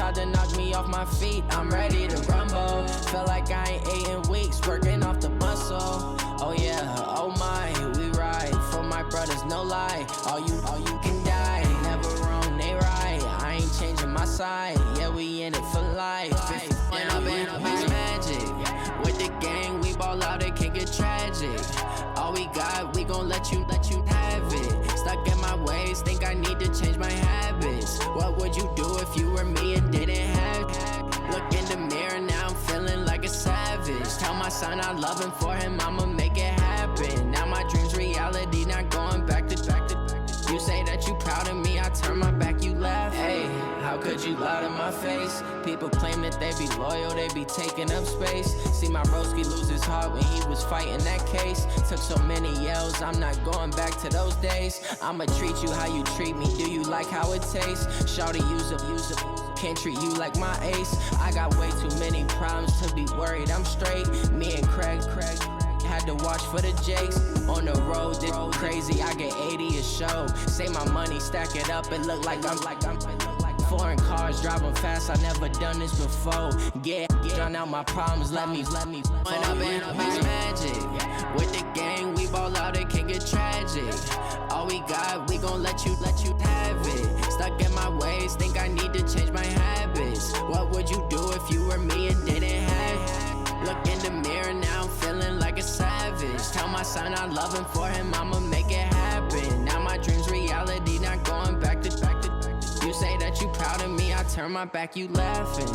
tried to knock me off my feet, I'm ready to rumble. Feel like I ain't ate in weeks, working off the muscle. Oh yeah, oh my, we ride for my brothers, no lie. All you can die, never wrong, they right. I ain't changing my side, yeah, we in it for life. When I've been magic, with the gang, we ball out, it can get tragic. All we got, we gon' let you have it. Stuck in my ways, think I need to change my habits. What would you do if you were me and didn't have it? Look in the mirror, now I'm feeling like a savage. Tell my son I love him, for him I'ma make it happen. Now my dream's reality, not going back to. You say that you proud of me, I turn my back, you laugh. Hey, how could you lie to my face? People claim that they be loyal, they be taking up space. See my broski lose his heart when he was fighting that case. Took so many yells, I'm not going back to those days. I'ma treat you how you treat me, do you like how it tastes? Shawty, use up, can't treat you like my ace. I got way too many problems to be worried, I'm straight. Me and Craig had to watch for the Jakes. On the road, this crazy, I get 80 a show. Say my money, stack it up, it look like I'm foreign cars, driving fast, I never done this before. Yeah, drown out my problems, let me. When I've been magic, with the gang, we ball out, it can get tragic. All we got, we gon' let you have it. Stuck in my ways, think I need to change my habits. What would you do if you were me and didn't have it? Look in the mirror, now I'm feeling like a savage. Tell my son I love him, for him I'ma make it happen. Now my dream's reality, not going back to. You say that you proud of me, I turn my back, you laughing.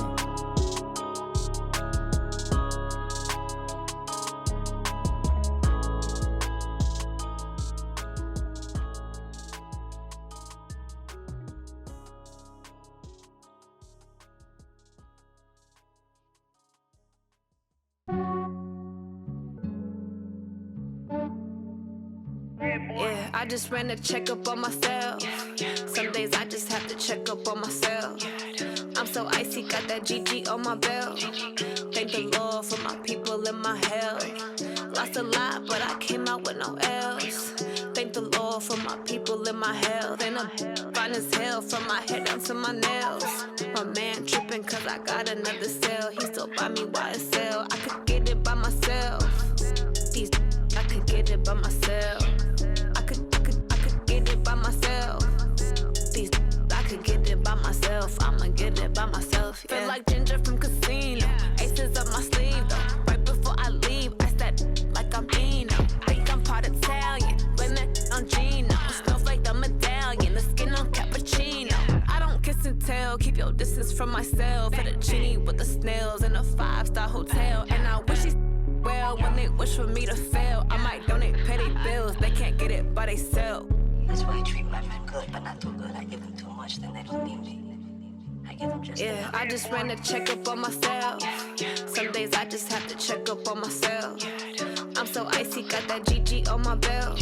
Yeah, I just ran a checkup on myself. Some days I just have to check up on myself. I'm so icy, got that GG on my belt. Thank the Lord for my people in my health. Lost a lot, but I came out with no L's. Thank the Lord for my people in my health. And I'm fine as hell from my head down to my nails. My man tripping cause I got another cell. He still buy me YSL. I could get it by myself. These I could get it by myself. I could get it by myself. These I could get it by myself. I'ma get it by myself. Yeah. Feel like Ginger from Casino. Aces up my sleeve though. Right before I leave, I step like I'm Dino. Think I'm part Italian. Blame that on Gino. Snowflake the medallion. The skin on cappuccino. I don't kiss and tell. Keep your distance from myself. Fettuccine with the snails in a 5-star hotel. And I wish he's well when they wish for me to fail. I might donate petty bills. They can't get it by themselves. That's why I treat my men good, but not too good. I give them too much, then they don't need me. I give them just yeah, I just ran a checkup on myself. Some days I just have to check up on myself. I'm so icy, got that GG on my belt.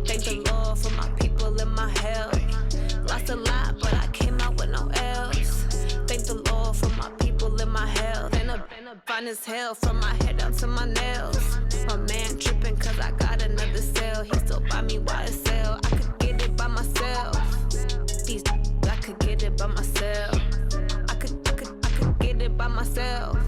Thank the Lord for my people in my health. Lost a lot, but I came out with no L's. Thank the Lord for my people in my health. And I'm fine as hell from my head down to my nails. My man tripping cause I got another cell. He still buy me YSL. I could get it by myself. These I could get it by myself. I could get it by myself.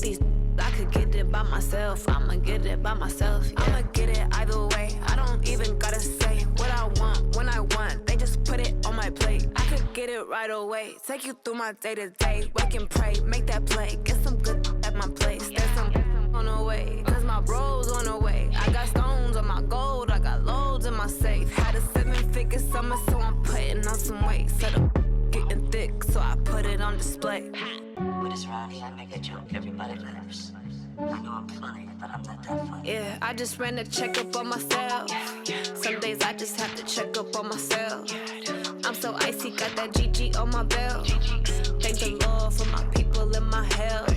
These I could get it by myself. I'ma get it by myself. Yeah. I'ma get it either way. I don't even gotta say what I want when I want. They just put it on my plate. I could get it right away. Take you through my day to day. Wake and pray, make that play. Get some good at my place. There's some on the way, cause my bro's on the way. I got stones on my gold. I got loads in my safe. Had a 7-figure summer, so I'm putting on some weight. Set up getting thick, so I put it on display. With this round here, I make a joke, everybody laughs. I know I'm funny, but I'm not that funny. Yeah, I just ran a checkup on myself. Some days I just have to check up on myself. I'm so icy, got that GG on my belt. Thank the Lord for my people in my health.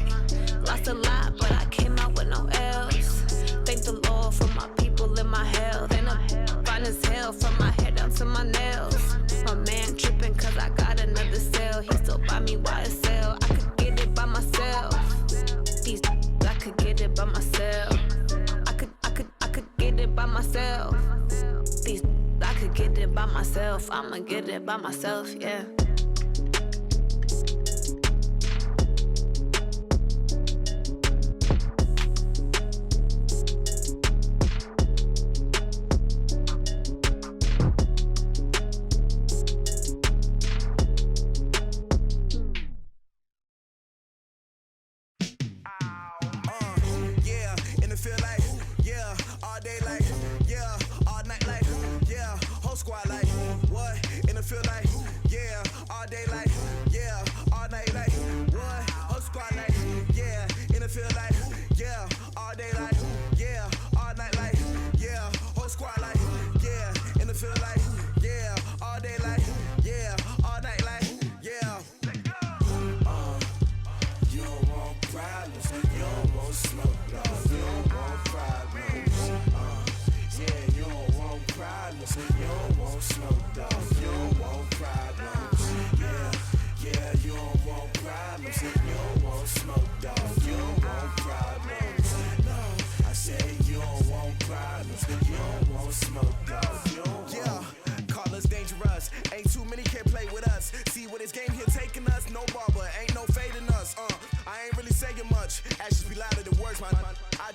Lost a lot, but I came out with no L's. Thank the Lord for my people in my health. And I'm fine as hell from my head down to my nails. My man tripping cause I got another cell. He still buy me YSL. I could get it by myself. These I could get it by myself. I could get it by myself. These I could get it by myself. I'ma get it by myself, yeah.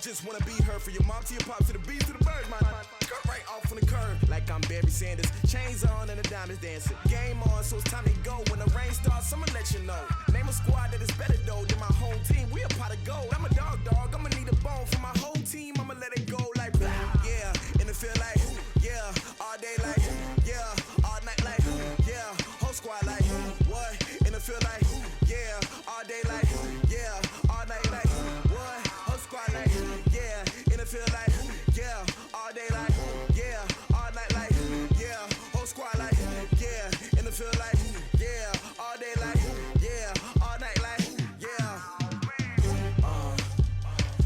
just wanna be her. For your mom to your pop to the beat to the bird, man. Cut right off on the curb, like I'm Barry Sanders. Chains on and the diamonds dancing. Game on, so it's time to go. When the rain starts, I'ma let you know. Name a squad that is better though than my home team. We a pot of gold. I'm a dog. I'ma need a bone for my whole team. I'ma let it go like blah. Yeah, and it feel like yeah, all day like yeah, all night like yeah, whole squad like what? And it feel like yeah, all day like yeah, all night like what? Whole squad like yeah, and it feel like yeah, all day like yeah, all night like yeah, whole squad like yeah, and it feel like yeah, all day like yeah, all night like yeah.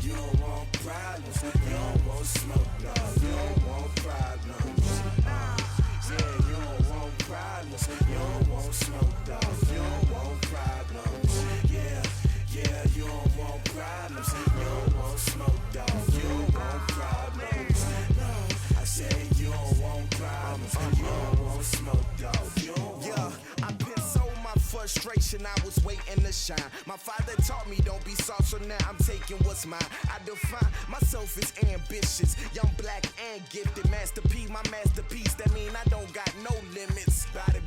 You don't want problems, you don't want smoke, no, you don't want problems. Yeah, you don't want problems, you don't want smoke, dog, you don't want problems. Yeah, you don't want problems, you don't want smoke, dog, you don't want problems. No, I said you don't want problems, you don't want smoke, dog, you don't want. Yeah, I've been so my frustration, I was waiting to shine. My father taught me don't be soft, so now I'm taking what's mine. I define myself as ambitious, young, black, and gifted. Master P, my masterpiece, that mean I don't got no limits. Bout it,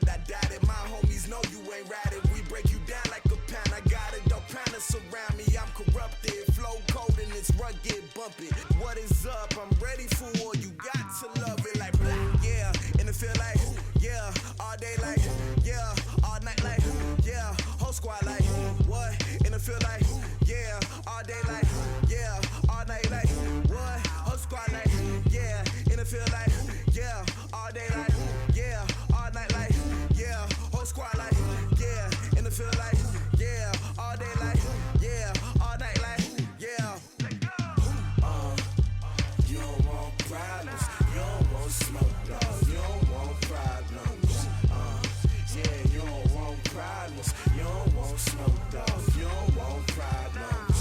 I doubt it. My homies know you ain't ratted. We break you down like a pound. I got it, don't pound us around me. I'm corrupted, flow cold and it's rugged, bumping. What is up? I'm ready for war. You got to love it like blah, yeah, and it feel like yeah, all day like yeah, all night like yeah, whole squad like what? And it feel like yeah, all day like yeah, all night like what? Whole squad like yeah, and it feel like yeah, all day like yeah, all night like yeah, whole squad like yeah, and it feel like yeah, all day like yeah, all night like yeah. You don't want problems, you don't want smoke, dog, you don't want problems. Yeah, you don't want problems, you don't want smoke, dog, you don't want problems.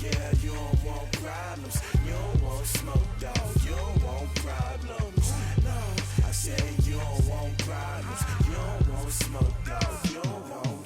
Yeah, you don't want problems, you don't want smoke, dog, you don't want problems. No, I said you don't want problems, you don't want smoke, dog, you don't want.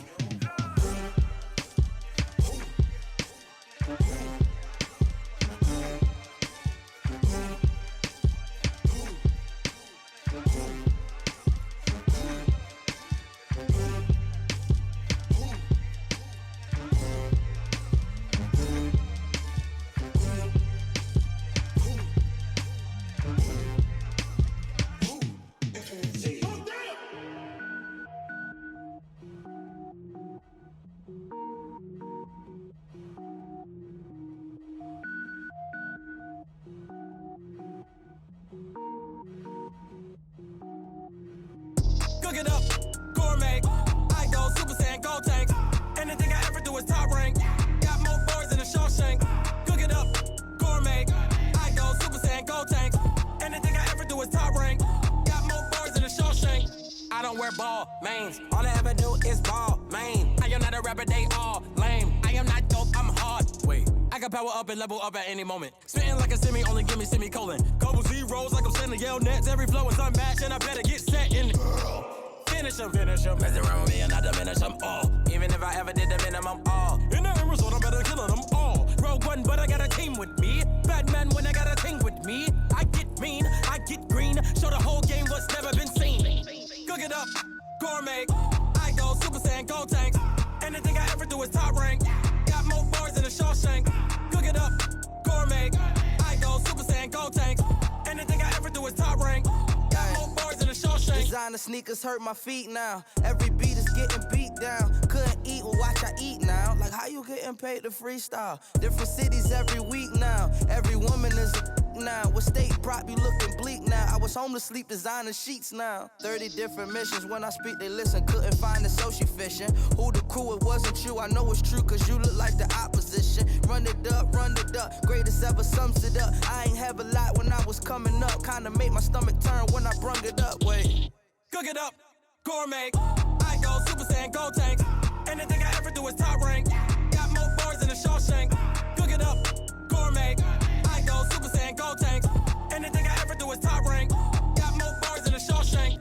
Cook it up, gourmet. I go Super Saiyan, gold tank. Anything I ever do is top rank. Got more boards than a Shawshank. Cook it up, gourmet. I go Super Saiyan, gold tank. Anything I ever do is top rank. Got more boards than a Shawshank. I don't wear ball mains. All I ever do is ball main. I am not a rapper, they all lame. I am not dope, I'm hard. Wait, I can power up and level up at any moment. Spitting like a semi, only give me semicolon. Couple zeros like I'm sending yell nets. Every flow is unmatched and I better get set in. Finish them. Mess around with me and I diminish them all. Even if I ever did the minimum, all. In the end result, I'm better killing them all. Rogue One, but I got a team with me. Batman when I got a team with me. I get mean, I get green. Show the whole game what's never been seen. Cook it up, gourmet. I go Super Saiyan, gold tank. Anything I ever do is top rank. Got more bars than a Shawshank. Cook it up, gourmet. I go Super Saiyan, gold tank. Anything I ever do is top rank. Got more bars than a Shawshank. Designer sneakers hurt my feet now. Every beat is getting beat down. Couldn't eat, well watch I eat now. Like how you getting paid to freestyle? Different cities every week now. Every woman is a now. What state prop you looking bleak now? I was home to sleep designing sheets now. 30 different missions. When I speak they listen. Couldn't find it so she fishing. Who the crew? It wasn't you. I know it's true cause you look like the opposition. Run it up. Greatest ever sums it up. I ain't have a lot when I was coming up. Kinda made my stomach turn when I brung it up. Wait. Cook it up, gourmet. I go Super Saiyan, gold tank. Anything I ever do is top rank. Got more bars than a Shawshank. Cook it up, gourmet. I go Super Saiyan, gold tank. Anything I ever do is top rank. Got more bars than a Shawshank.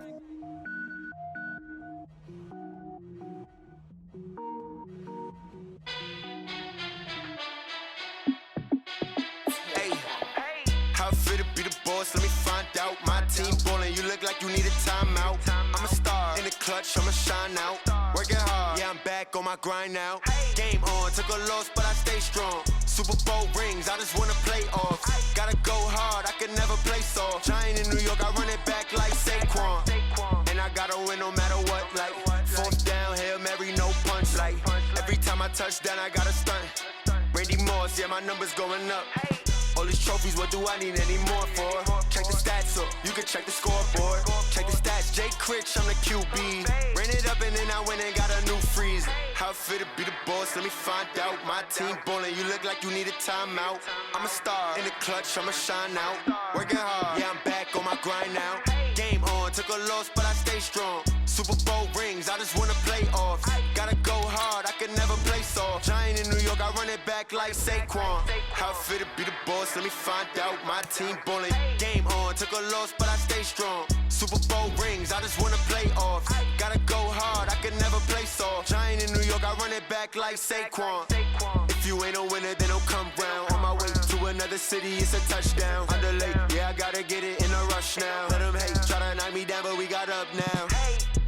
fit to be the boss? Let me find out. My team ballin', you look like you need a timeout. I'm a star in the clutch, I'ma shine out. Working hard, yeah, I'm back on my grind now. Game on, took a loss, but I stay strong. Super Bowl rings, I just wanna play off. Gotta go hard, I can never play soft. Giant in New York, I run it back like Saquon. And I gotta win no matter what, like fourth down, Hail Mary, no punch. Like every time I touch down, I gotta stunt. Randy Moss, yeah, my numbers going up. All these trophies, what do I need any more for? Check the stats up, you can check the scoreboard. Check the stats, Jake Critch, I'm the QB. Ran it up and then I went and got a new freeze. How it fit to be the boss, let me find out. My team ballin', you look like you need a timeout. I'm a star in the clutch, I'ma shine out. Working hard, yeah, I'm back on my grind now. Game on, took a loss, but I stay strong. Super Bowl rings, I just wanna play off. Gotta go hard, I can never play soft. Giant in New York, I run it back like Saquon. How it fit to be the boss, let me find out. My team ballin', game on, took a loss, but I stay strong. Super Bowl rings, I just wanna play off. Gotta go hard, I can never play soft. Giant in New York, I run it back like Saquon. If you ain't a winner, then don't come round. On my way to another city, it's a touchdown. Underlay, yeah, I gotta get it in a rush now. Let them hate, try to knock me down, but we got up now.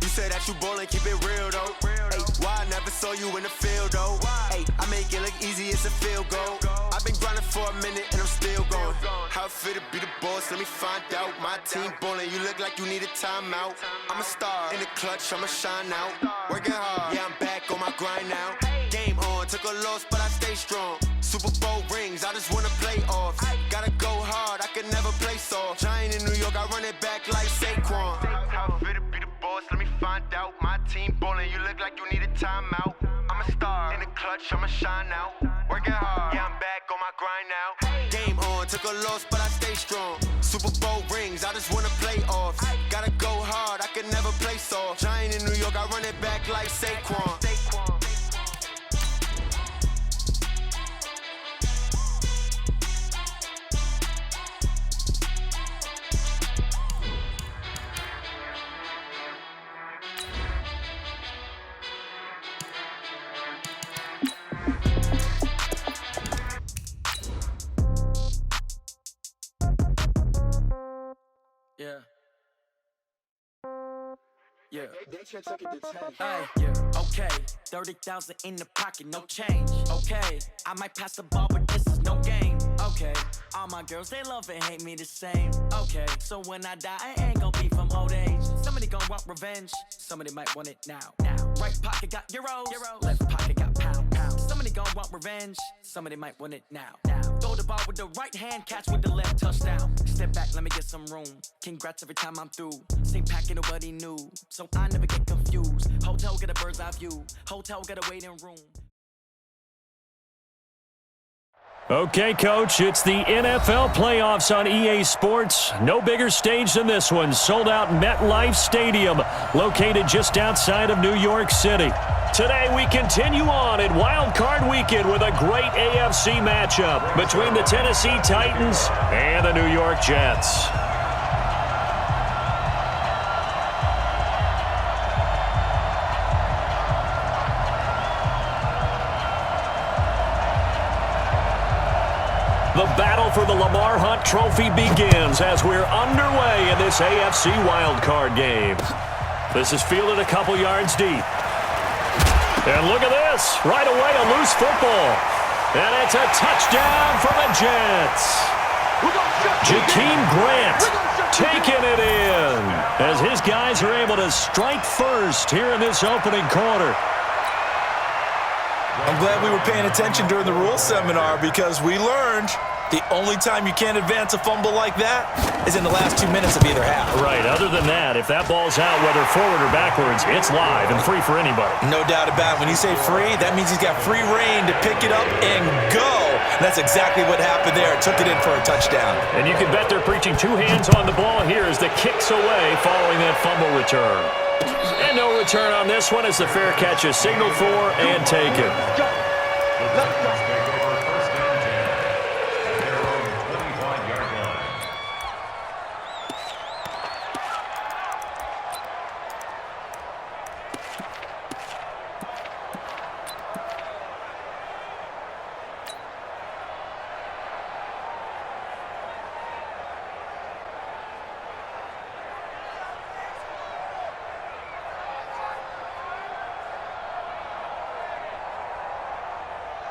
You say that you ballin', keep it real though. Ay, why I never saw you in the field though? Ay, I make it look easy, it's a field goal. I've been grinding for a minute and I'm still going. How it fit to be the boss, let me find out. My team ballin', you look like you need a timeout. I'm a star in the clutch, I'ma shine out. Working hard, yeah, I'm back on my grind now. Game on, took a loss, but I stay strong. Super Bowl rings, I just wanna play off. Gotta go hard, I can never play soft. Giant in New York, I run it back like Saquon. How it fit to be the boss, let me find out. My team ballin', you look like you need a timeout. I'm a star in the clutch, I'ma shine out. Working hard, yeah, I'm back on my grind now. Game on, took a loss, but I stay strong. Super Bowl rings, I just wanna play off. Gotta go hard, I can never play soft. Giant in New York, I run it back like Saquon. Yeah. Yeah. Hey, yeah. Okay. 30,000 in the pocket, no change. Okay. I might pass the ball, but this is no game. Okay. All my girls, they love and hate me the same. Okay. So when I die, I ain't gon' be from old age. Somebody gon' want revenge. Somebody might want it now. Right pocket got euros. Left pocket got pound. Somebody gon' want revenge. Somebody might want it now. Throw the ball with the right hand, catch with the left, touchdown. Step back, let me get some room. Congrats every time I'm through. Same packet, nobody knew, so I never get confused. Hotel get a bird's eye view. Hotel get a waiting room. Okay, Coach, it's the NFL playoffs on EA Sports. No bigger stage than this one. Sold out MetLife Stadium, located just outside of New York City. Today, we continue on in Wild Card Weekend with a great AFC matchup between the Tennessee Titans and the New York Jets. The battle for the Lamar Hunt Trophy begins as we're underway in this AFC wildcard game. This is fielded a couple yards deep. And look at this. Right away, a loose football. And it's a touchdown for the Jets. Jakeem Grant taking it in as his guys are able to strike first here in this opening quarter. I'm glad we were paying attention during the rules seminar because we learned the only time you can't advance a fumble like that is in the last 2 minutes of either half. Right. Other than that, if that ball's out, whether forward or backwards, it's live and free for anybody. No doubt about it. When you say free, that means he's got free reign to pick it up and go. And that's exactly what happened there. Took it in for a touchdown. And you can bet they're preaching two hands on the ball here as the kick's away following that fumble return. And no return on this one as the fair catch is signaled for and taken.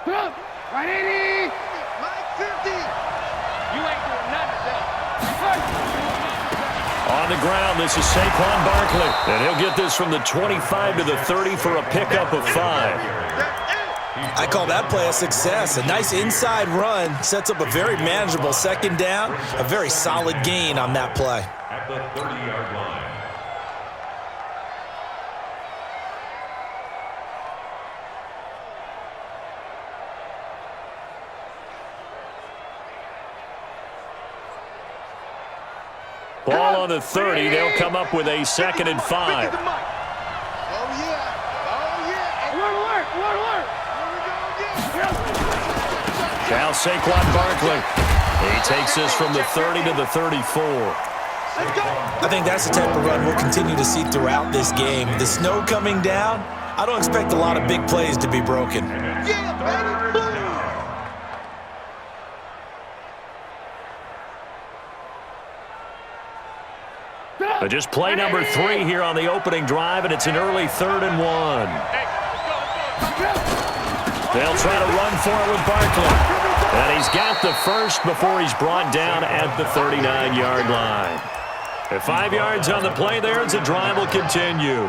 Right 80. Mike 50. You ain't doing nothing today. On the ground, this is Saquon Barkley. And he'll get this from the 25 to the 30 for a pickup of 5. I call that play a success. A nice inside run sets up a very manageable second down. A very solid gain on that play. At the 30-yard line. Ball on the 30. They'll come up with a 2nd and 5. Oh, yeah. Oh, yeah. Alert, alert, alert, alert. Now Saquon Barkley. He takes this from the 30 to the 34. I think that's the type of run we'll continue to see throughout this game. The snow coming down, I don't expect a lot of big plays to be broken. Yeah, baby. But just play number 3 here on the opening drive, and it's an early 3rd and 1. They'll try to run for it with Barkley. And he's got the first before he's brought down at the 39-yard line. At 5 yards on the play there, as the drive will continue.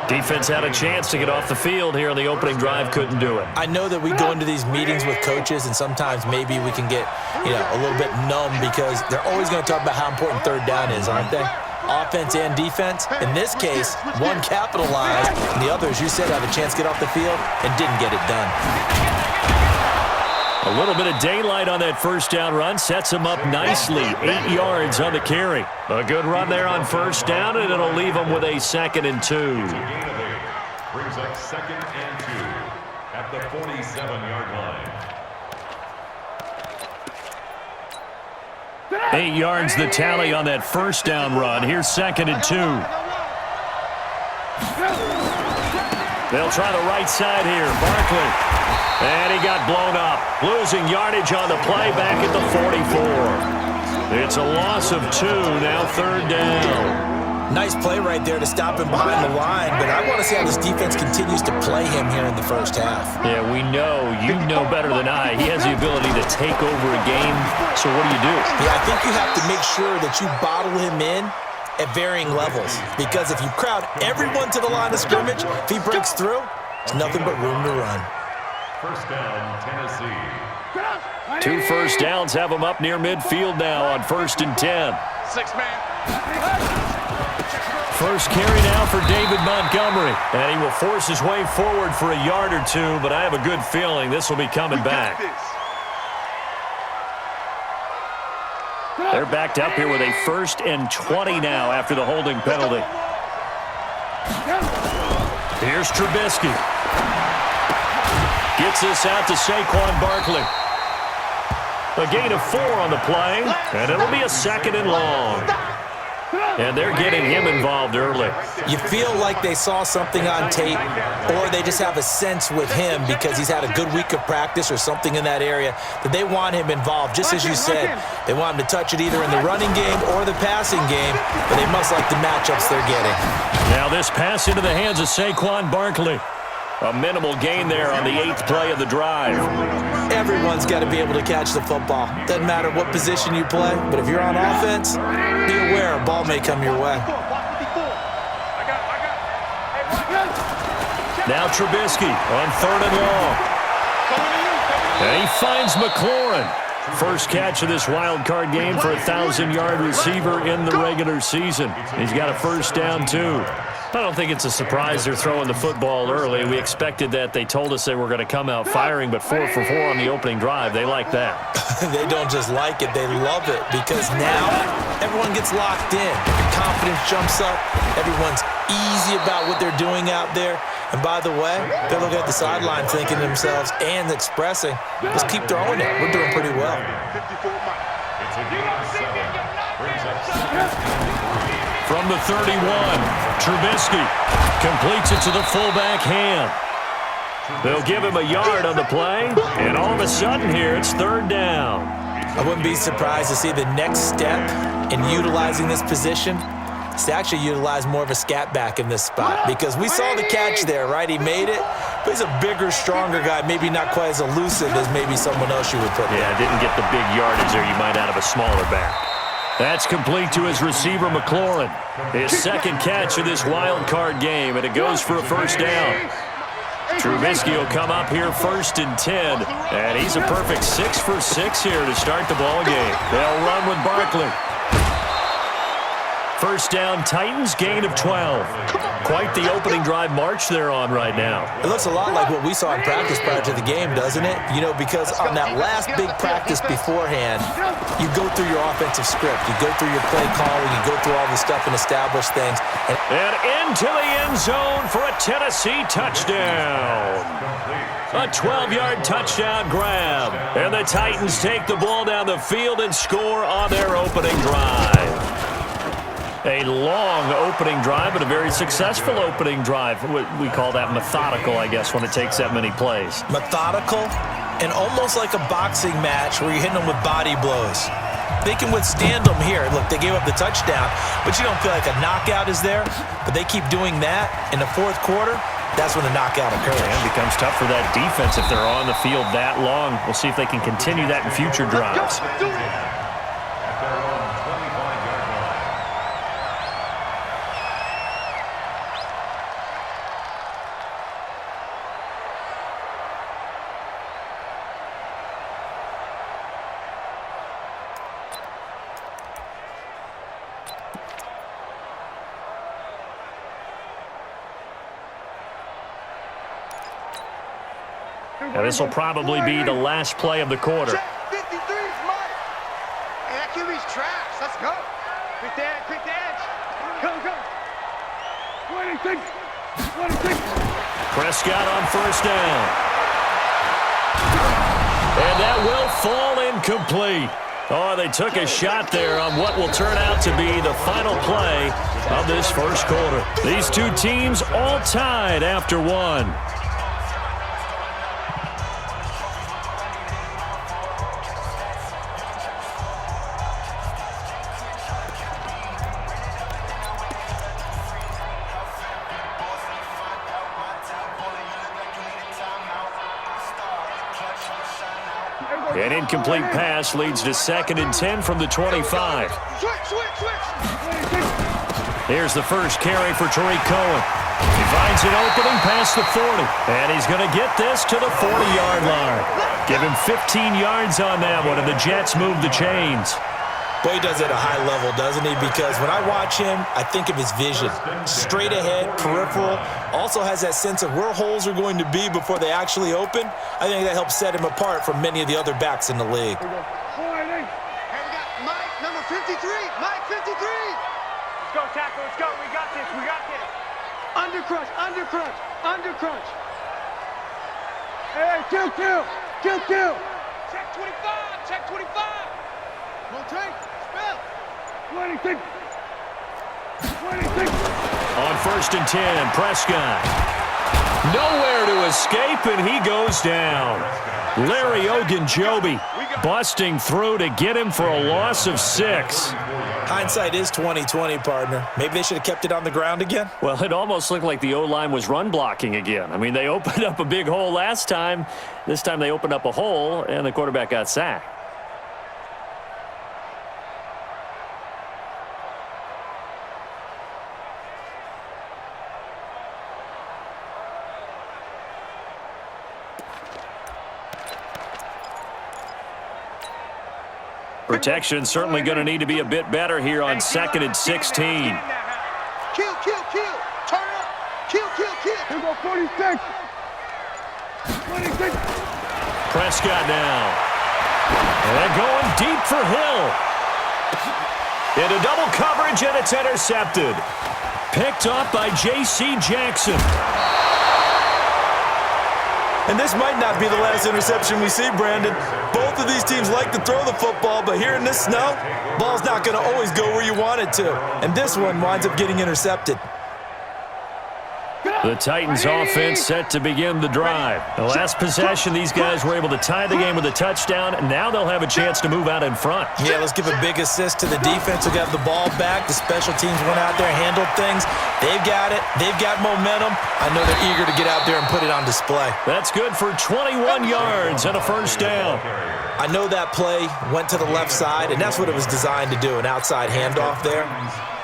Defense had a chance to get off the field here on the opening drive, couldn't do it. I know that we go into these meetings with coaches, and sometimes maybe we can get, a little bit numb because they're always going to talk about how important 3rd down is, aren't they? Offense and defense. In this case, one capitalized, and the others, you said, have a chance to get off the field and didn't get it done. A little bit of daylight on that first down run sets him up nicely. 8 yards on the carry. A good run there on first down, and it'll leave him with a 2nd and 2. Brings up 2nd and 2 at the 47-yard line. 8 yards the tally on that first down run. Here's 2nd and 2. They'll try the right side here. Barkley. And he got blown up. Losing yardage on the play back at the 44. It's a loss of 2. Now 3rd down. Nice play right there to stop him behind the line, but I want to see how this defense continues to play him here in the first half. Yeah, we know. You know better than I. He has the ability to take over a game. So what do you do? Yeah, I think you have to make sure that you bottle him in at varying levels, because if you crowd everyone to the line of scrimmage, if he breaks through, there's nothing but room to run. First down, Tennessee. 2 first downs have him up near midfield now on 1st and 10. 6-man. First carry now for David Montgomery. And he will force his way forward for a yard or 2, but I have a good feeling this will be coming back. They're backed up here with a 1st and 20 now after the holding penalty. Here's Trubisky. Gets this out to Saquon Barkley. A gain of 4 on the play, and it'll be a 2nd and long. And they're getting him involved early. You feel like they saw something on tape, or they just have a sense with him because he's had a good week of practice or something in that area that they want him involved. Just as you said, they want him to touch it either in the running game or the passing game, but they must like the matchups they're getting. Now this pass into the hands of Saquon Barkley. A minimal gain there on the 8th play of the drive. Everyone's got to be able to catch the football. Doesn't matter what position you play, but if you're on offense, be aware a ball may come your way. Now Trubisky on 3rd and long. And he finds McLaurin. First catch of this wild card game for a 1,000-yard receiver in the regular season. He's got a first down, too. I don't think it's a surprise they're throwing the football early. We expected that. They told us they were going to come out firing, but 4 for 4 on the opening drive. They like that. They don't just like it, they love it, because now everyone gets locked in. Confidence jumps up. Everyone's easy about what they're doing out there. And by the way, they're looking at the sideline thinking to themselves and expressing, let's keep throwing it. We're doing pretty well. It's a gain of 7. Brings up 2nd. From the 31, Trubisky completes it to the fullback hand. They'll give him a yard on the play, and all of a sudden here, it's 3rd down. I wouldn't be surprised to see the next step in utilizing this position is to actually utilize more of a scat back in this spot, because we saw the catch there, right? He made it, but he's a bigger, stronger guy, maybe not quite as elusive as maybe someone else you would put there. Yeah, didn't get the big yardage there you might out of a smaller back. That's complete to his receiver, McLaurin. His second catch of this wild card game, and it goes for a first down. Trubisky will come up here 1st and 10, and he's a perfect 6 for 6 here to start the ball game. They'll run with Barkley. First down, Titans, gain of 12. Quite the opening drive march they're on right now. It looks a lot like what we saw in practice prior to the game, doesn't it? You know, because on that last big practice beforehand, you go through your offensive script. You go through your play calling. You go through all the stuff and establish things. And into the end zone for a Tennessee touchdown. A 12-yard touchdown grab. And the Titans take the ball down the field and score on their opening drive. A long opening drive, but a very successful opening drive. We call that methodical, I guess, when it takes that many plays. Methodical and almost like a boxing match where you're hitting them with body blows. They can withstand them here. Look, they gave up the touchdown, but you don't feel like a knockout is there. But they keep doing that in the fourth quarter. That's when the knockout occurs. And it becomes tough for that defense if they're on the field that long. We'll see if they can continue that in future drives. Now this will probably be the last play of the quarter. 53's Mike. Hey, that QB's trash. Let's go. Quick the edge. Go. 26. Prescott on first down. And that will fall incomplete. Oh, they took a shot there on what will turn out to be the final play of this first quarter. These two teams all tied after one. An incomplete pass leads to 2nd and 10 from the 25. Here's the first carry for Tariq Cohen. He finds an opening past the 40, and he's going to get this to the 40-yard line. Give him 15 yards on that one, and the Jets move the chains. Boy, he does it at a high level, doesn't he? Because when I watch him, I think of his vision. Straight ahead, peripheral. Also has that sense of where holes are going to be before they actually open. I think that helps set him apart from many of the other backs in the league. Hey, we got Mike, number 53. Mike, 53. Let's go, tackle. Let's go. We got this. Under crunch. Hey, kill. Check 25. Go take. Spell. 26. On 1st and 10, Prescott. Nowhere to escape, and he goes down. Larry Ogunjobi busting through to get him for a loss of 6. Hindsight is 20/20, partner. Maybe they should have kept it on the ground again. Well, it almost looked like the O-line was run blocking again. I mean, they opened up a big hole last time. This time they opened up a hole, and the quarterback got sacked. Protection certainly going to need to be a bit better here on 2nd and 16. Kill. Turn up. Kill. Here go 46. Prescott now. And going deep for Hill. Into double coverage, and it's intercepted. Picked up by J.C. Jackson. And this might not be the last interception we see, Brandon. Both of these teams like to throw the football, but here in this snow, ball's not going to always go where you want it to. And this one winds up getting intercepted. Go! The Titans offense set to begin the drive. The last possession, these guys were able to tie the game with a touchdown, and now they'll have a chance to move out in front. Yeah, let's give a big assist to the defense who got the ball back. The special teams went out there, handled things. They've got it. They've got momentum. I know they're eager to get out there and put it on display. That's good for 21 yards and a first down. I know that play went to the left side, and that's what it was designed to do, an outside handoff there.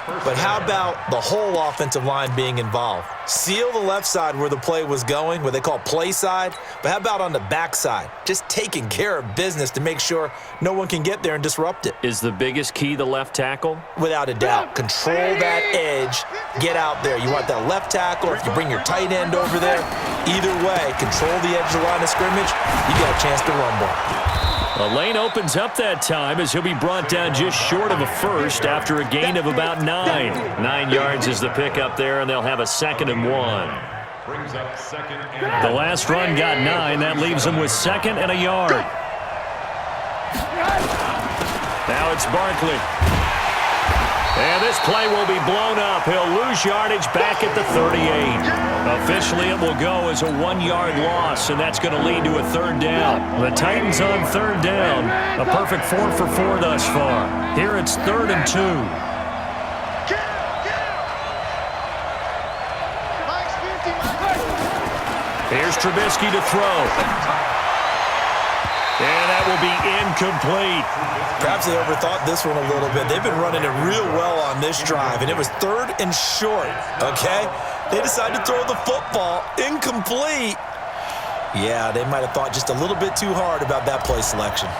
But how about the whole offensive line being involved? Seal the left side where the play was going, what they call play side. But how about on the back side? Just taking care of business to make sure no one can get there and disrupt it. Is the biggest key the left tackle? Without a doubt. Control that edge. Get out there. You want that left tackle. If you bring your tight end over there, either way, control the edge of the line of scrimmage. You got a chance to rumble. The lane opens up that time as he'll be brought down just short of a first after a gain of about 9. 9 yards is the pickup there, and they'll have a 2nd and 1. The last run got 9. That leaves them with 2nd and a yard. Now it's Barkley. And this play will be blown up. He'll lose yardage back at the 38. Officially, it will go as a 1-yard loss, and that's going to lead to a 3rd down. The Titans on 3rd down. A perfect 4 for 4 thus far. Here it's 3rd and 2. Here's Trubisky to throw. And that will be incomplete. Perhaps they overthought this one a little bit. They've been running it real well on this drive, and it was 3rd and short, okay? They decided to throw the football incomplete. Yeah, they might have thought just a little bit too hard about that play selection.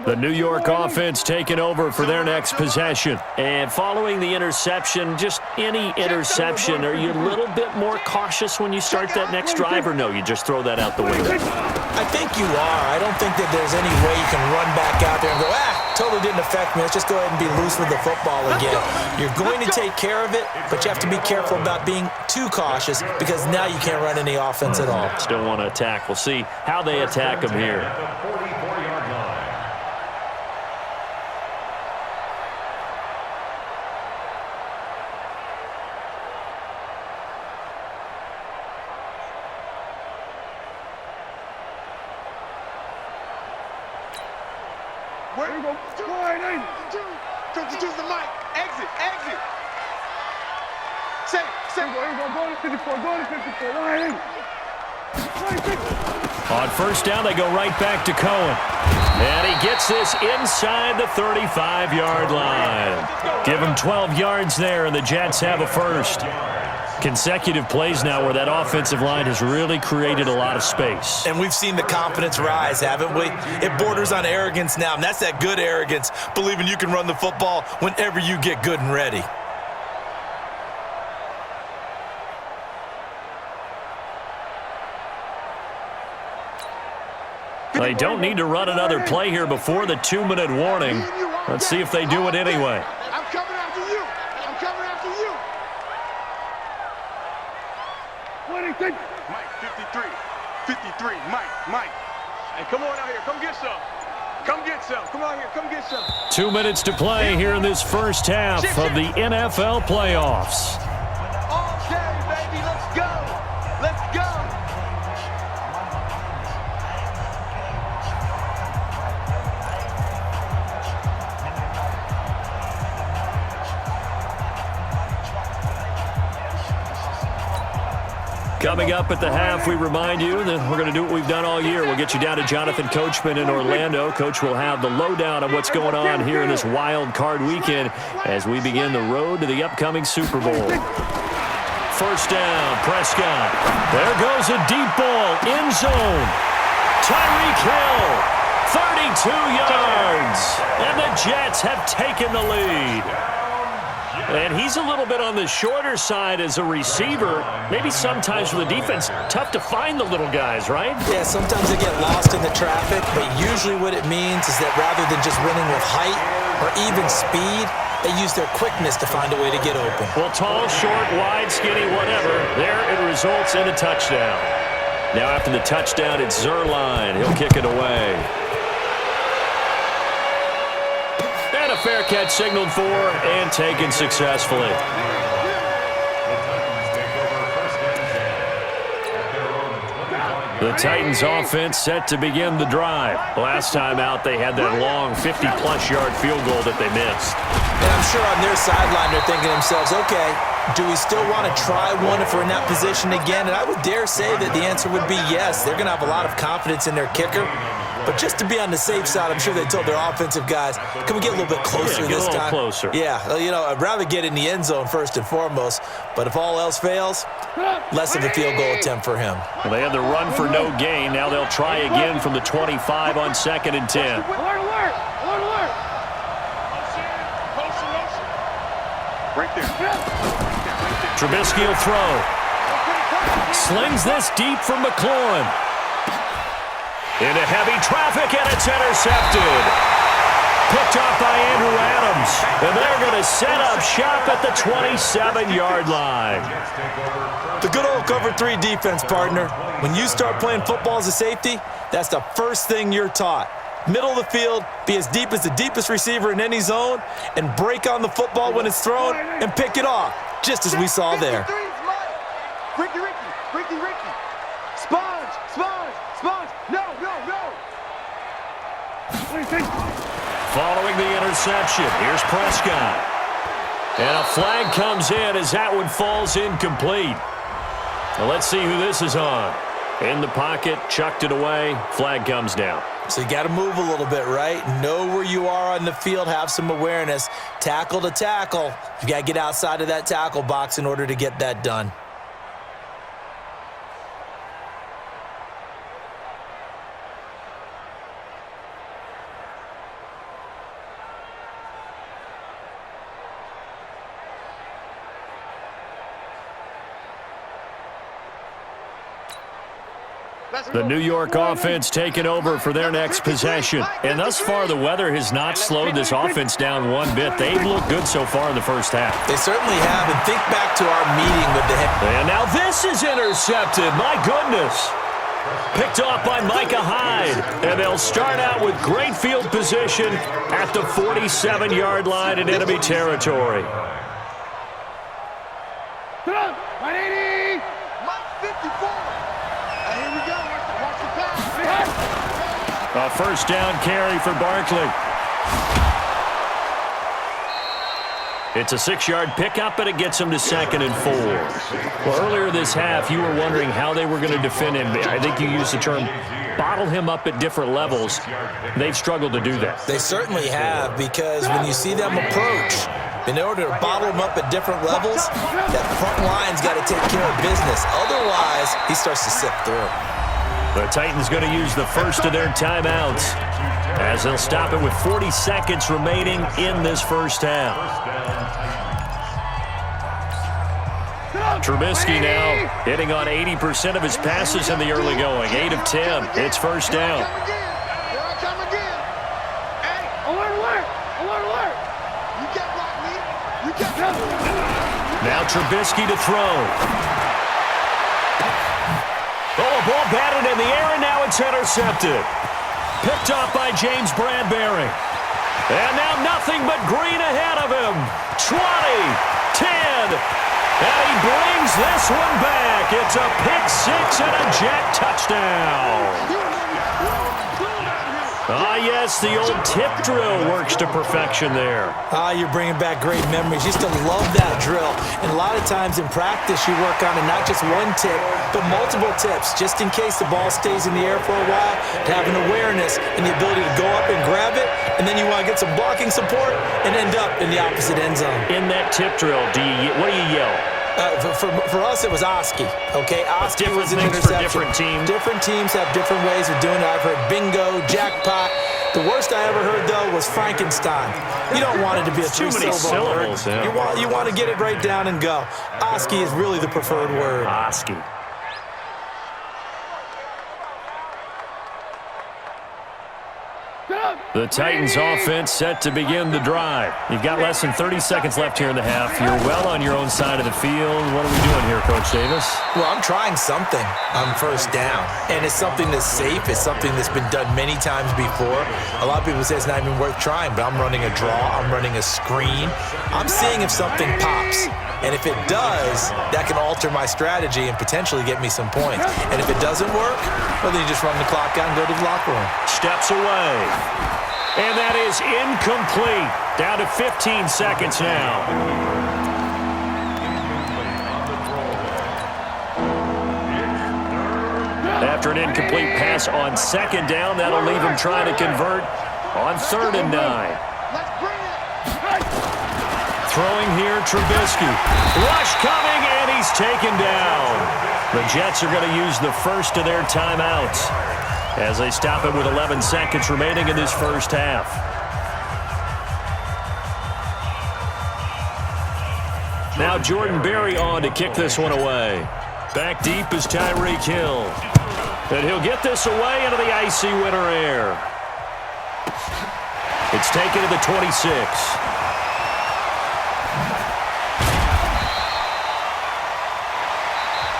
The New York offense taking over for their next possession. And following the interception, just any interception, are you a little bit more cautious when you start that next drive, or no, you just throw that out the window? I think you are. I don't think that there's any way you can run back out there and go, totally didn't affect me. Let's just go ahead and be loose with the football again. You're going to take care of it, but you have to be careful about being too cautious because now you can't run any offense at all. Still want to attack. We'll see how they attack them here. Where you go? 52's the mic. Exit. Say. Go to 54. On first down, they go right back to Cohen. And he gets this inside the 35-yard line. Give him 12 yards there, and the Jets have a first. Consecutive plays now where that offensive line has really created a lot of space. And we've seen the confidence rise, haven't we? It borders on arrogance now, and that's that good arrogance, believing you can run the football whenever you get good and ready. They don't need to run another play here before the 2-minute warning. Let's see if they do it anyway. I'm coming after you. 26. Mike, 53, Mike. Hey, come on out here. Come get some. Come out here. Come get some. 2 minutes to play here in this first half of the NFL playoffs. Okay, baby, let's go. Coming up at the half, we remind you that we're going to do what we've done all year. We'll get you down to Jonathan Coachman in Orlando. Coach will have the lowdown on what's going on here in this wild card weekend as we begin the road to the upcoming Super Bowl. First down, Prescott. There goes a deep ball, end zone. Tyreek Hill 32 yards. And the Jets have taken the lead. And he's a little bit on the shorter side as a receiver. Maybe sometimes for the defense, tough to find the little guys, right? Yeah, sometimes they get lost in the traffic, but usually what it means is that rather than just winning with height or even speed, they use their quickness to find a way to get open. Well, tall, short, wide, skinny, whatever, there it results in a touchdown. Now after the touchdown, it's Zerline. He'll kick it away. And a fair catch signaled for and taken successfully. The Titans offense set to begin the drive. Last time out, they had that long 50-plus yard field goal that they missed. And I'm sure on their sideline they're thinking to themselves, okay, do we still want to try one if we're in that position again? And I would dare say that the answer would be yes. They're going to have a lot of confidence in their kicker. But just to be on the safe side, I'm sure they told their offensive guys, can we get a little bit closer this time? Closer. Yeah, you know, I'd rather get in the end zone first and foremost. But if all else fails, less of a field goal attempt for him. Well, they had the run for no gain. Now they'll try again from the 25 on 2nd and 10. Alert, alert! Alert, alert! Right there. Trubisky will throw. Slings this deep from McLaurin. Into heavy traffic, and it's intercepted. Picked off by Andrew Adams. And they're going to set up shop at the 27-yard line. The good old cover 3 defense, partner. When you start playing football as a safety, that's the first thing you're taught. Middle of the field, be as deep as the deepest receiver in any zone, and break on the football when it's thrown and pick it off, just as we saw there. Ricky, Sponge, no. Following the interception, here's Prescott. And a flag comes in as that one falls incomplete. Well, let's see who this is on. In the pocket, chucked it away, flag comes down. So you got to move a little bit, right? Know where you are on the field, have some awareness. Tackle to tackle. You got to get outside of that tackle box in order to get that done. The New York offense taking over for their next possession. And thus far, the weather has not slowed this offense down one bit. They've looked good so far in the first half. They certainly have. And think back to our meeting with the head. And now this is intercepted. My goodness. Picked off by Micah Hyde. And they'll start out with great field position at the 47-yard line in enemy territory. 180! Mike 54! Here we go. Watch the pass. A first down carry for Barkley. It's a 6-yard pickup, and it gets him to 2nd and 4. Well, earlier this half, you were wondering how they were going to defend him. I think you used the term bottle him up at different levels. They've struggled to do that. They certainly have, because when you see them approach, in order to bottle him up at different levels, that front line's got to take care of business. Otherwise, he starts to slip through. The Titans going to use the first of their timeouts as they'll stop it with 40 seconds remaining in this first half. Trubisky now hitting on 80% of his passes in the early going. 8 of 10. It's first down. Now Trubisky to throw. Oh, a ball batted in the air, and now it's intercepted. Picked off by James Bradbury. And now nothing but green ahead of him. 20, 10, and he brings this one back. It's a pick 6 and a Jet touchdown. Ah, yes, the old tip drill works to perfection there. Ah, you're bringing back great memories. Used to love that drill. And a lot of times in practice, you work on it, not just one tip, but multiple tips, just in case the ball stays in the air for a while, to have an awareness and the ability to go up and grab it, and then you want to get some blocking support and end up in the opposite end zone. In that tip drill, what do you yell? For us, it was Oski. Okay, Oski was an interception. For different teams. Different teams have different ways of doing it. I've heard bingo, jackpot. The worst I ever heard, though, was Frankenstein. You don't want it to be a three-syllable word. Yeah. You want to get it right down and go. Oski is really the preferred word. Oski. The Titans offense set to begin the drive. You've got less than 30 seconds left here in the half. You're well on your own side of the field. What are we doing here, Coach Davis? Well, I'm trying something on first down, and it's something that's safe. It's something that's been done many times before. A lot of people say it's not even worth trying, but I'm running a draw. I'm running a screen. I'm seeing if something pops. And if it does, that can alter my strategy and potentially get me some points. And if it doesn't work, well, then you just run the clock out and go to the locker room. Steps away. And that is incomplete. Down to 15 seconds now. After an incomplete pass on second down, that'll leave him trying to convert on 3rd and 9. Throwing here, Trubisky. Rush coming, and he's taken down. The Jets are going to use the first of their timeouts as they stop it with 11 seconds remaining in this first half. Now Jordan Berry on to kick this one away. Back deep is Tyreek Hill. And he'll get this away into the icy winter air. It's taken to the 26.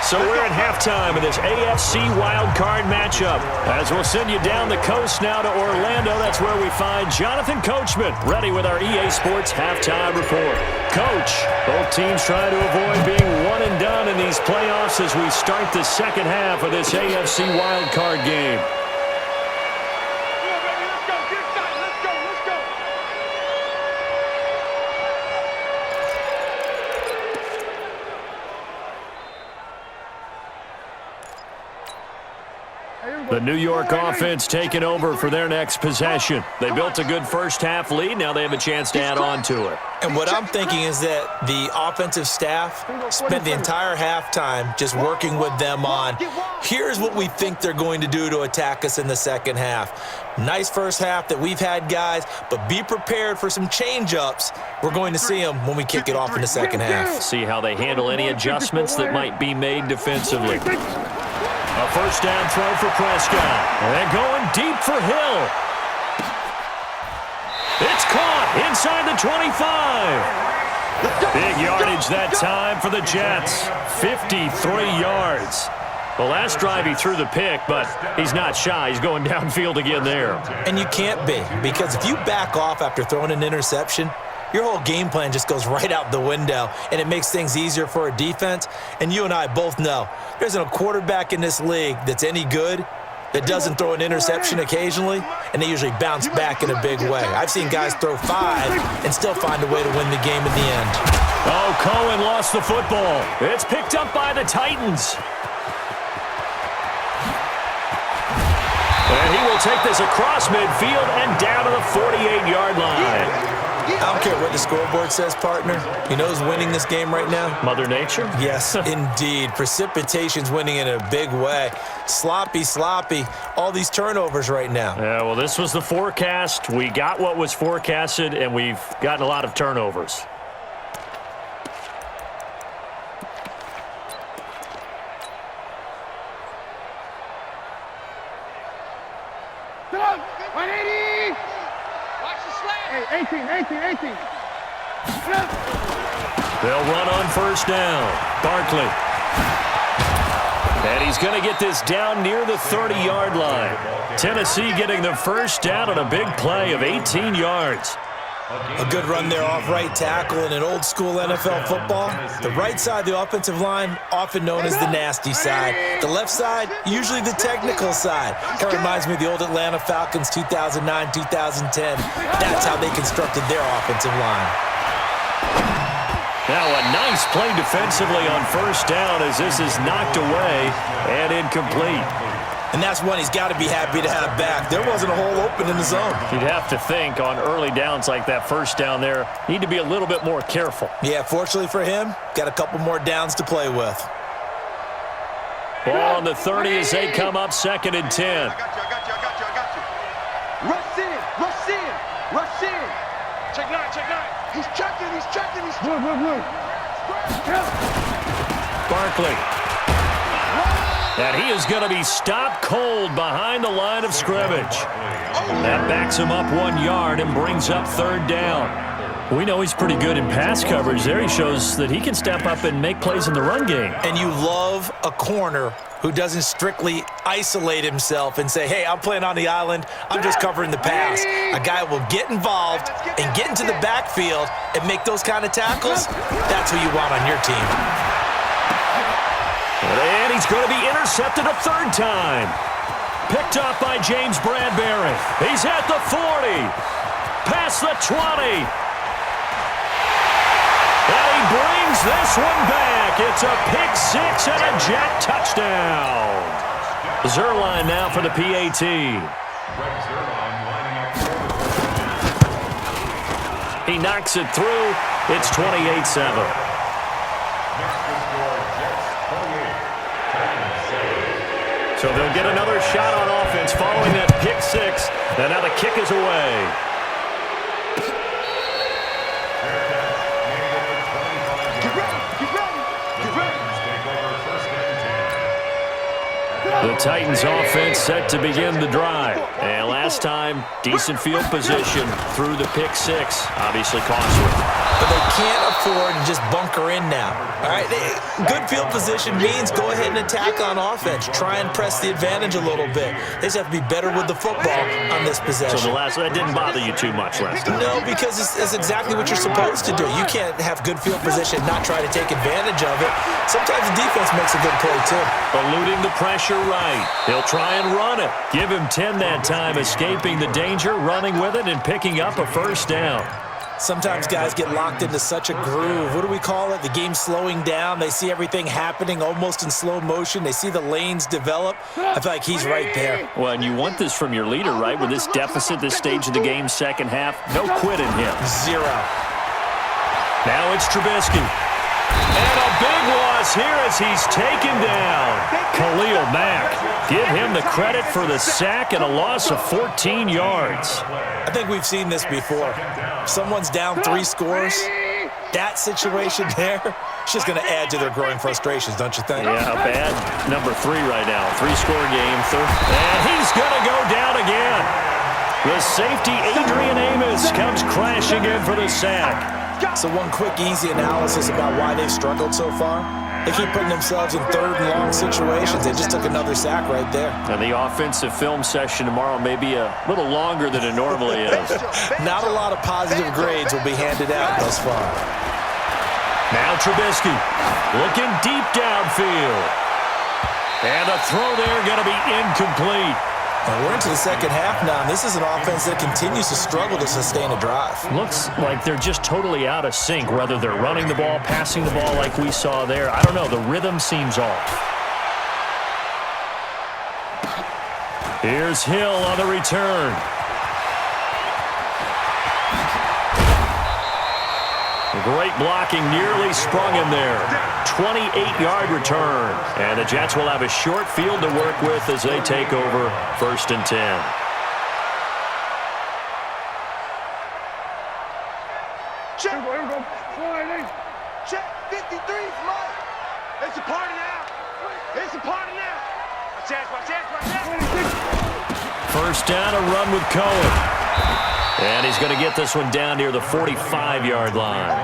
So we're at halftime of this AFC wildcard matchup. As we'll send you down the coast now to Orlando, that's where we find Jonathan Coachman, ready with our EA Sports halftime report. Coach, both teams trying to avoid being one and done in these playoffs as we start the second half of this AFC wildcard game. The New York offense taking over for their next possession. They built a good first-half lead. Now they have a chance to add on to it. And what I'm thinking is that the offensive staff spent the entire halftime just working with them on, here's what we think they're going to do to attack us in the second half. Nice first half that we've had, guys, but be prepared for some change-ups. We're going to see them when we kick it off in the second half. See how they handle any adjustments that might be made defensively. A first down throw for Prescott. And going deep for Hill. It's caught inside the 25. Big yardage that time for the Jets. 53 yards. The last drive he threw the pick, but he's not shy. He's going downfield again there. And you can't be, because if you back off after throwing an interception, your whole game plan just goes right out the window, and it makes things easier for a defense. And you and I both know there isn't a quarterback in this league that's any good that doesn't throw an interception occasionally, and they usually bounce back in a big way. I've seen guys throw 5 and still find a way to win the game in the end. Oh, Cohen lost the football. It's picked up by the Titans. And he will take this across midfield and down to the 48-yard line. I don't care what the scoreboard says, partner. You know who's winning this game right now? Mother Nature? Yes, indeed. Precipitation's winning in a big way. Sloppy. All these turnovers right now. Yeah, well, this was the forecast. We got what was forecasted, and we've gotten a lot of turnovers. They'll run on first down. Barkley. And he's going to get this down near the 30-yard line. Tennessee getting the first down on a big play of 18 yards. A good run there off right tackle in an old-school NFL football. The right side of the offensive line, often known as the nasty side. The left side, usually the technical side. Kind of reminds me of the old Atlanta Falcons 2009-2010. That's how they constructed their offensive line. Now a nice play defensively on first down as this is knocked away and incomplete. And that's one he's got to be happy to have back. There wasn't a hole open in the zone. You'd have to think on early downs like that first down there, need to be a little bit more careful. Yeah, fortunately for him, got a couple more downs to play with. Ball on the 30 as they come up 2nd and 10. I got you. Rush in. Check nine. He's checking. Barkley. And he is going to be stopped cold behind the line of scrimmage. That backs him up 1 yard and brings up 3rd down. We know he's pretty good in pass coverage there. He shows that he can step up and make plays in the run game. And you love a corner who doesn't strictly isolate himself and say, hey, I'm playing on the island, I'm just covering the pass. A guy will get involved and get into the backfield and make those kind of tackles. That's who you want on your team. And he's going to be intercepted a 3rd time. Picked up by James Bradbury. He's at the 40. Past the 20. And he brings this one back. It's a pick 6 and a Jet touchdown. Zerline now for the PAT. He knocks it through. It's 28-7. So they'll get another shot on offense following that pick 6. And now the kick is away. The Titans offense set to begin the drive. And last time, decent field position through the pick 6. Obviously costly. But they can't afford to just bunker in now. All right, good field position means go ahead and attack on offense. Try and press the advantage a little bit. They just have to be better with the football on this possession. So that didn't bother you too much last time? No, because it's exactly what you're supposed to do. You can't have good field position and not try to take advantage of it. Sometimes the defense makes a good play, too. Eluding the pressure right. He'll try and run it. Give him 10 that time, escaping the danger, running with it, and picking up a 1st down. Sometimes guys get locked into such a groove. What do we call it? The game's slowing down. They see everything happening almost in slow motion. They see the lanes develop. I feel like he's right there. Well, and you want this from your leader, right? With this deficit, this stage of the game, 2nd half, no quit in him. 0. Now it's Trubisky. And a big loss here as he's taken down. Khalil Mack. Give him the credit for the sack and a loss of 14 yards. I think we've seen this before. Someone's down 3 scores. That situation there, it's just going to add to their growing frustrations, don't you think? Yeah, bad number 3 right now. 3-score game. And he's going to go down again. The safety, Adrian Amos, comes crashing in for the sack. So one quick, easy analysis about why they've struggled so far. They keep putting themselves in 3rd and long situations. They just took another sack right there. And the offensive film session tomorrow may be a little longer than it normally is. Not a lot of positive grades will be handed out thus far. Now Trubisky looking deep downfield. And the throw there going to be incomplete. And we're into the 2nd half now, and this is an offense that continues to struggle to sustain a drive. Looks like they're just totally out of sync, whether they're running the ball, passing the ball like we saw there. I don't know. The rhythm seems off. Here's Hill on the return. Great blocking, nearly sprung him there. 28-yard return. And the Jets will have a short field to work with as they take over 1st and 10. Check. Check. 53's mine. It's a party now. It's a party now. Watch out. 1st down, a run with Cohen. And he's going to get this one down near the 45-yard line.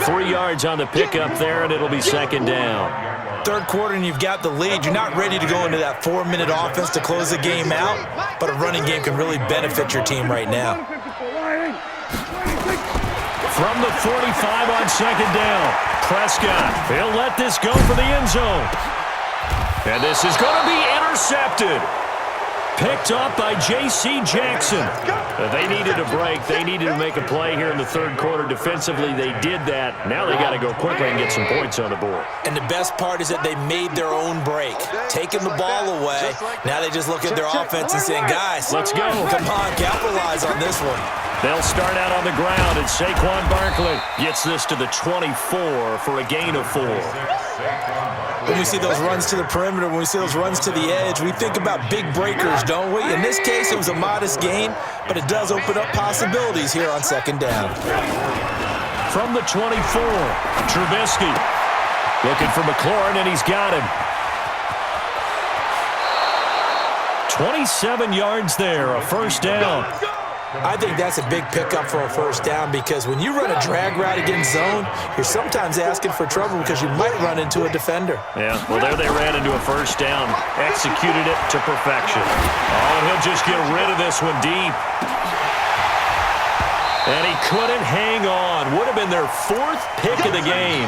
3 yards on the pickup there, and it'll be 2nd down. 3rd quarter, and you've got the lead. You're not ready to go into that 4-minute offense to close the game out, but a running game can really benefit your team right now. From the 45 on 2nd down, Prescott. He'll let this go for the end zone. And this is going to be intercepted. Picked up by J.C. Jackson. They needed a break. They needed to make a play here in the third quarter. Defensively, they did that. Now they got to go quickly and get some points on the board. And the best part is that they made their own break, taking the ball away. Now they just look at their offense and saying, guys, let's go. Come on, capitalize on this one. They'll start out on the ground, and Saquon Barkley gets this to the 24 for a gain of 4. When we see those runs to the perimeter, when we see those runs to the edge, we think about big breakers, don't we? In this case, it was a modest gain, but it does open up possibilities here on second down. From the 24, Trubisky looking for McLaurin, and he's got him. 27 yards there, a first down. I think that's a big pickup for a first down because when you run a drag route against zone, you're sometimes asking for trouble because you might run into a defender. Yeah, well, there they ran into a first down, executed it to perfection. Oh, he'll just get rid of this one deep. And he couldn't hang on. Would have been their 4th pick of the game.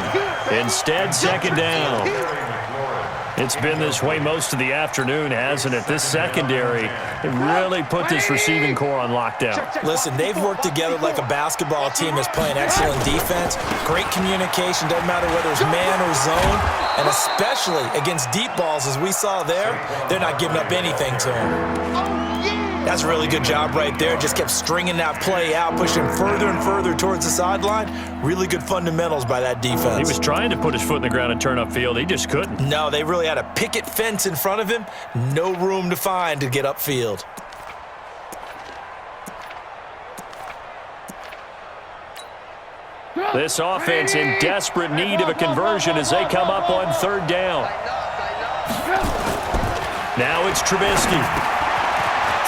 Instead, second down. It's been this way most of the afternoon, hasn't it? This secondary really put this receiving core on lockdown. Listen, they've worked together like a basketball team that's playing excellent defense. Great communication, doesn't matter whether it's man or zone. And especially against deep balls, as we saw there, they're not giving up anything to them. That's a really good job right there. Just kept stringing that play out, pushing further and further towards the sideline. Really good fundamentals by that defense. He was trying to put his foot in the ground and turn upfield. He just couldn't. No, they really had a picket fence in front of him. No room to find to get upfield. This offense in desperate need of a conversion as they come up on third down. Now it's Trubisky.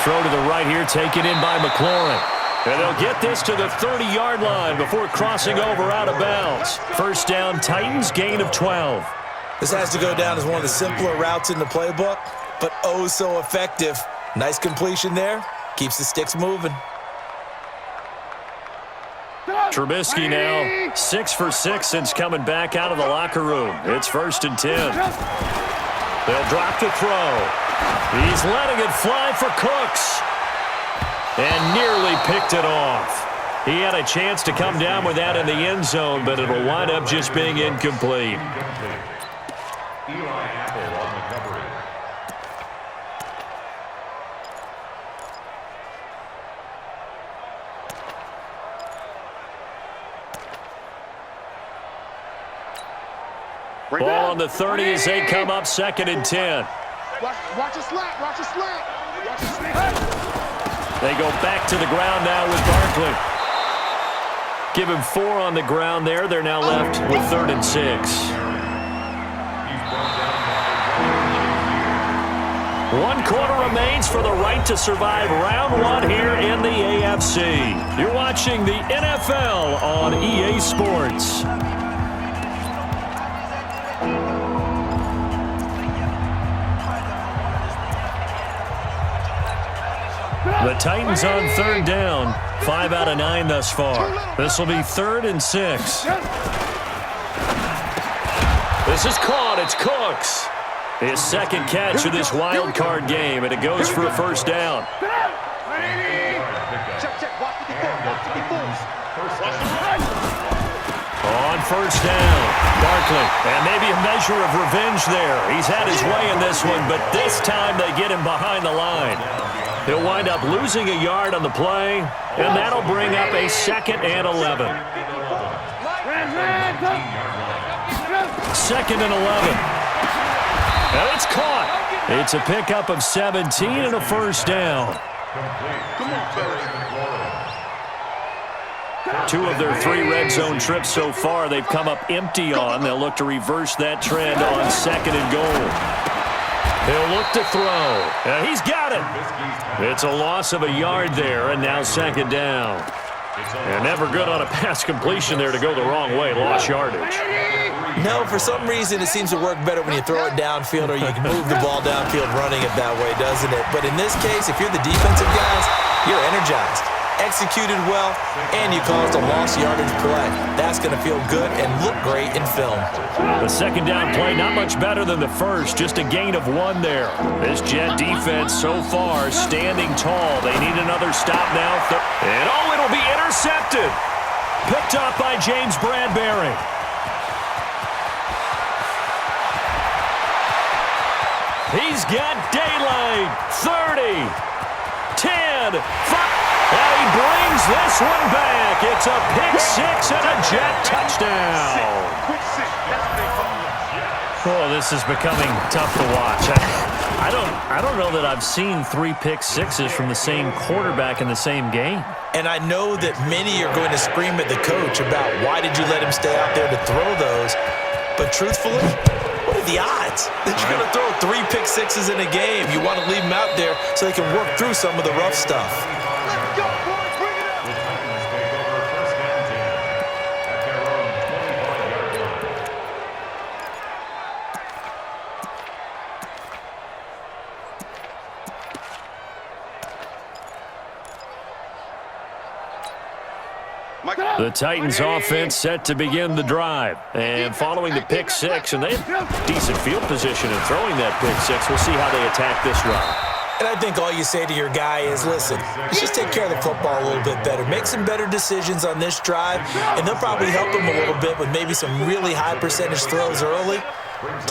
Throw to the right here, taken in by McLaurin. And they'll get this to the 30-yard line before crossing over out of bounds. First down, Titans, gain of 12. This has to go down as one of the simpler routes in the playbook, but oh so effective. Nice completion there. Keeps the sticks moving. Trubisky now 6 for 6 since coming back out of the locker room. It's 1st and 10. They'll drop to throw. He's letting it fly for Cooks. And nearly picked it off. He had a chance to come down with that in the end zone, but it'll wind up just being incomplete. Eli Apple on the coverage. Ball on the 30 as they come up 2nd and 10. Watch a slant, watch a slant. Watch a slant. They go back to the ground now with Barkley. Give him 4 on the ground there. They're now left with 3rd and 6. 1 quarter remains for the right to survive round 1 here in the AFC. You're watching the NFL on EA Sports. The Titans on 3rd down. 5 out of 9 thus far. This will be 3rd and 6. This is caught. It's Cooks. His 2nd catch of this wild card game, and it goes for a first down. On first down, Barkley, and maybe a measure of revenge there. He's had his way in this one, but this time they get him behind the line. He'll wind up losing a yard on the play, and that'll bring up a 2nd and 11. 2nd and 11. And it's caught. It's a pickup of 17 and a first down. 2 of their 3 red zone trips so far they've come up empty on. They'll look to reverse that trend on 2nd and goal. He'll look to throw. And he's got it. It's a loss of a yard there, and now 2nd down. And never good on a pass completion there to go the wrong way. Lost yardage. No, for some reason it seems to work better when you throw it downfield or you can move the ball downfield running it that way, doesn't it? But in this case, if you're the defensive guys, you're energized. executed well, and you caused a lost yardage play. That's going to feel good and look great in film. The second down play, not much better than the first, just a gain of 1 there. This Jet defense so far standing tall. They need another stop now. And it'll be intercepted. Picked up by James Bradbury. He's got daylight. 30, 10, 5. And he brings this one back. It's a pick 6 and a Jet touchdown. Oh, this is becoming tough to watch. I don't know that I've seen 3 pick 6s from the same quarterback in the same game. And I know that many are going to scream at the coach about why did you let him stay out there to throw those. But truthfully, what are the odds that you're going to throw 3 pick 6s in a game? You want to leave them out there so they can work through some of the rough stuff. Let's go, boys. Bring it up. The Titans take over first and 10 at their own 25-yard line. The Titans offense set to begin the drive. And following the pick 6, and they have decent field position in throwing that pick 6. We'll see how they attack this drive. And I think all you say to your guy is, listen, let's just take care of the football a little bit better. Make some better decisions on this drive, and they'll probably help him a little bit with maybe some really high percentage throws early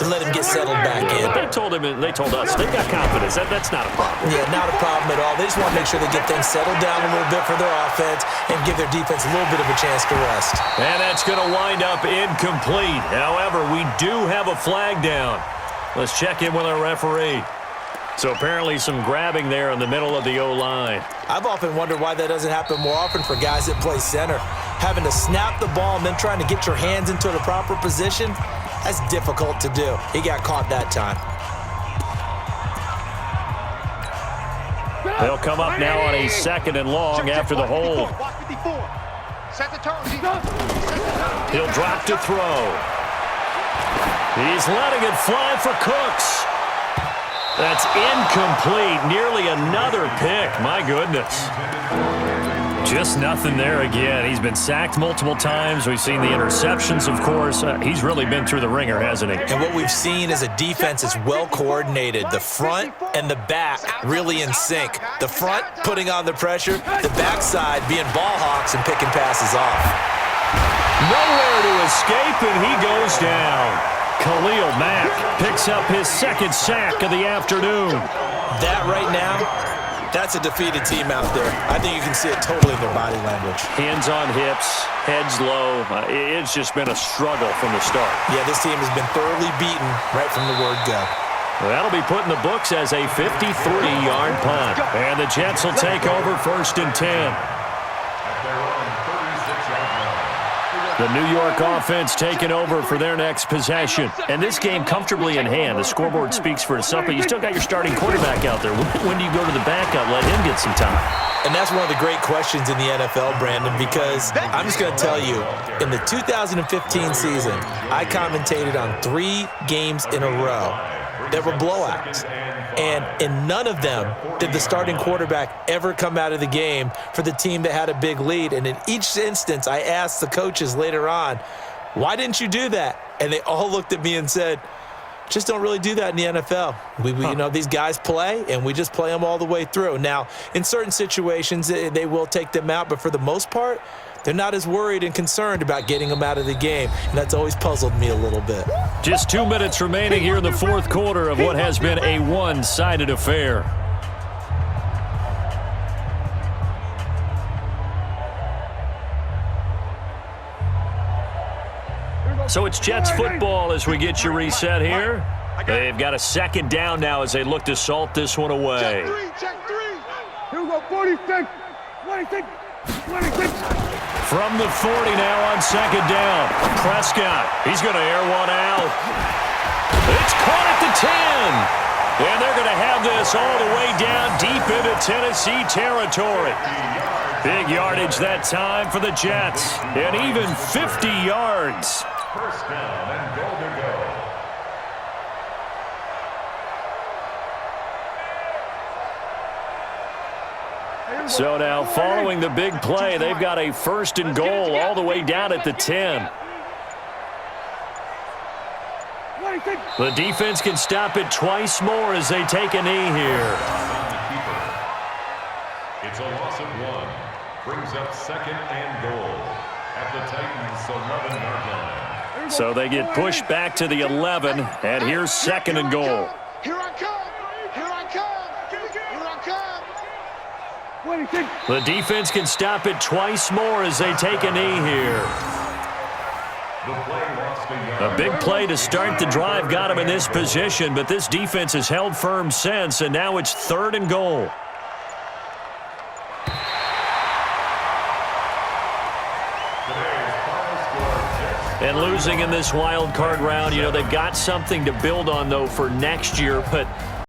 to let him get settled back in. They told us, they got confidence. That's not a problem. Yeah, not a problem at all. They just want to make sure they get things settled down a little bit for their offense and give their defense a little bit of a chance to rest. And that's going to wind up incomplete. However, we do have a flag down. Let's check in with our referee. So apparently some grabbing there in the middle of the O-line. I've often wondered why that doesn't happen more often for guys that play center. Having to snap the ball and then trying to get your hands into the proper position, that's difficult to do. He got caught that time. They'll come up now on a 2nd and long after the hold. Set the tone. He'll drop to throw. He's letting it fly for Cooks. That's incomplete. Nearly another pick. My goodness. Just nothing there again. He's been sacked multiple times. We've seen the interceptions, of course. He's really been through the ringer, hasn't he? And what we've seen is a defense that's well coordinated. The front and the back really in sync. The front putting on the pressure. The backside being ball hawks and picking passes off. Nowhere to escape, and he goes down. Khalil Mack picks up his 2nd sack of the afternoon. That right now, that's a defeated team out there. I think you can see it totally in their body language. Hands on hips, heads low. It's just been a struggle from the start. Yeah, this team has been thoroughly beaten right from the word go. Well, that'll be put in the books as a 53-yard punt. And the Jets will take over 1st and 10. The New York offense taking over for their next possession. And this game comfortably in hand. The scoreboard speaks for itself, but you still got your starting quarterback out there. When do you go to the backup, let him get some time? And that's one of the great questions in the NFL, Brandon, because I'm just going to tell you, in the 2015 season, I commentated on 3 games in a row that were blowouts. And in none of them did the starting quarterback ever come out of the game for the team that had a big lead. And in each instance, I asked the coaches later on, why didn't you do that? And they all looked at me and said, just don't really do that in the NFL. You know, these guys play, and we just play them all the way through. Now, in certain situations, they will take them out, but for the most part, they're not as worried and concerned about getting them out of the game, and that's always puzzled me a little bit. Just 2 minutes remaining here in the 4th quarter of what has been a one-sided affair. So it's Jets football as we get you reset here. They've got a 2nd down now as they look to salt this one away. Check 3. Here we go, 46. 26. 26. From the 40 now on 2nd down. Prescott, he's going to air one out. It's caught at the 10. And they're going to have this all the way down deep into Tennessee territory. Big yardage that time for the Jets. And even 50 yards. First down and goal to go. Here we So now following the big play, they've got a 1st and goal all the way down at the 10. The defense can stop it twice more as they take a knee here. It's a loss of 1. Brings up 2nd and goal at the Titans' 11-yard line. So they get pushed back to the 11, and here's 2nd and goal. Here I come. Here I come. Here I come. The defense can stop it twice more as they take a knee here. A big play to start the drive got him in this position, but this defense has held firm since, and now it's 3rd and goal. And losing in this wild card round, you know, they've got something to build on, though, for next year, but